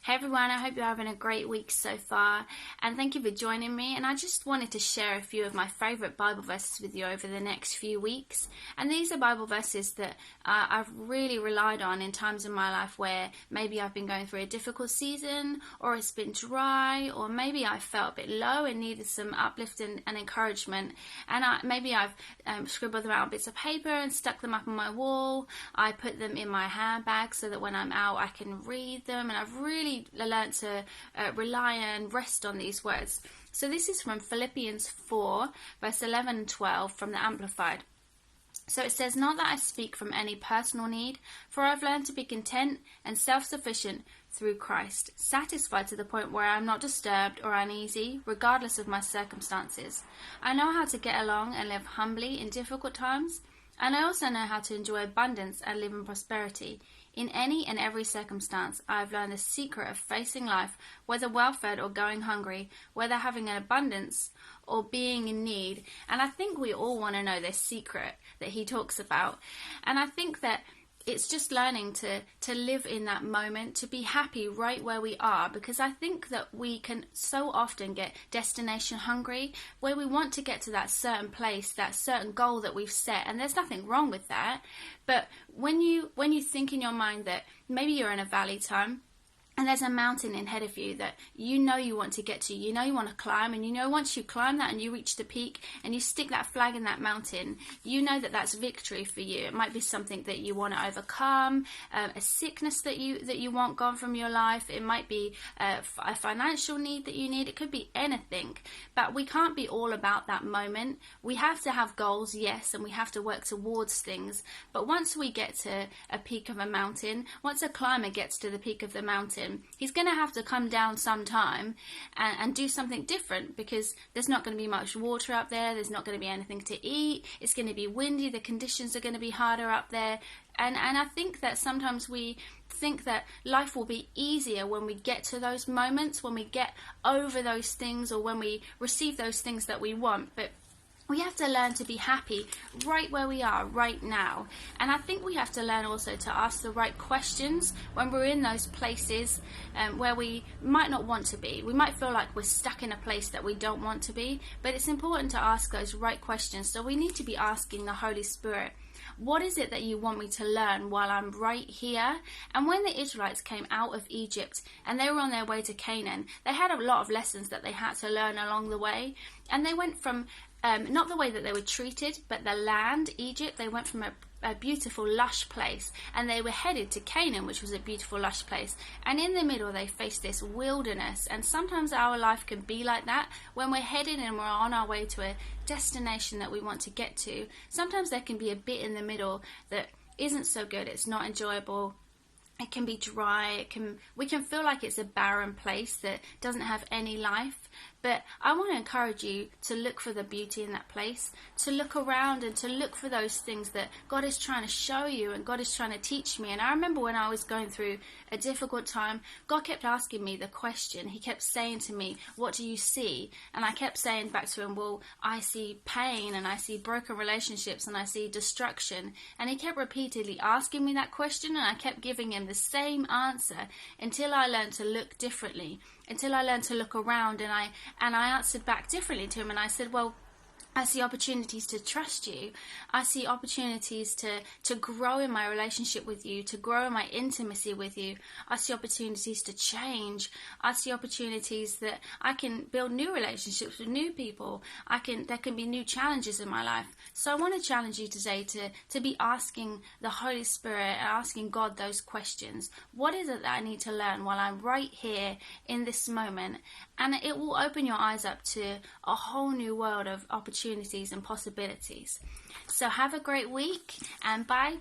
Hey everyone, I hope you're having a great week so far, and thank you for joining me. And I just wanted to share a few of my favourite Bible verses with you over the next few weeks. And these are Bible verses that I've really relied on in times in my life where maybe I've been going through a difficult season, or it's been dry, or maybe I felt a bit low and needed some uplift and encouragement. And maybe I've scribbled them out on bits of paper and stuck them up on my wall. I put them in my handbag so that when I'm out I can read them, and I've really learned to rely and rest on these words. So this is from Philippians 4 verse 11 and 12 from the Amplified. So it says, "Not that I speak from any personal need, for I've learned to be content and self-sufficient through Christ, satisfied to the point where I am not disturbed or uneasy, regardless of my circumstances. I know how to get along and live humbly in difficult times, and I also know how to enjoy abundance and live in prosperity. In any and every circumstance, I have learned the secret of facing life, whether well-fed or going hungry, whether having an abundance or being in need." And I think we all want to know this secret that he talks about. And I think that it's just learning to live in that moment, to be happy right where we are, because I think that we can so often get destination hungry, where we want to get to that certain place, that certain goal that we've set, and there's nothing wrong with that. But when you think in your mind that maybe you're in a valley time, and there's a mountain ahead of you that you know you want to get to, you know you want to climb, and you know once you climb that and you reach the peak and you stick that flag in that mountain, you know that that's victory for you. It might be something that you want to overcome, a sickness that you want gone from your life. It might be a financial need that you need. It could be anything. But we can't be all about that moment. We have to have goals, yes, and we have to work towards things. But once we get to a peak of a mountain, once a climber gets to the peak of the mountain, he's going to have to come down sometime and do something different, because there's not going to be much water up there, there's not going to be anything to eat, it's going to be windy, the conditions are going to be harder up there. And I think that sometimes we think that life will be easier when we get to those moments, when we get over those things, or when we receive those things that we want. But we have to learn to be happy right where we are right now. And I think we have to learn also to ask the right questions when we're in those places where we might not want to be. We might feel like we're stuck in a place that we don't want to be, but it's important to ask those right questions. So we need to be asking the Holy Spirit, what is it that you want me to learn while I'm right here? And when the Israelites came out of Egypt and they were on their way to Canaan, they had a lot of lessons that they had to learn along the way. And they went from not the way that they were treated, but the land, Egypt. They went from a beautiful, lush place, and they were headed to Canaan, which was a beautiful, lush place. And in the middle, they faced this wilderness. And sometimes our life can be like that. When we're headed and we're on our way to a destination that we want to get to, sometimes there can be a bit in the middle that isn't so good. It's not enjoyable. It can be dry. We can feel like it's a barren place that doesn't have any life. But I want to encourage you to look for the beauty in that place, to look around and to look for those things that God is trying to show you and God is trying to teach me. And I remember when I was going through a difficult time, God kept asking me the question. He kept saying to me, "What do you see?" And I kept saying back to him, "Well, I see pain, and I see broken relationships, and I see destruction." And he kept repeatedly asking me that question, and I kept giving him the same answer until I learned to look differently, until I learned to look around, and I answered back differently to him. And I said, "Well, I see opportunities to trust you. I see opportunities to grow in my relationship with you, to grow in my intimacy with you. I see opportunities to change. I see opportunities that I can build new relationships with new people. There can be new challenges in my life." So I want to challenge you today to be asking the Holy Spirit and asking God those questions. What is it that I need to learn while I'm right here in this moment? And it will open your eyes up to a whole new world of opportunities and possibilities. So have a great week, and bye.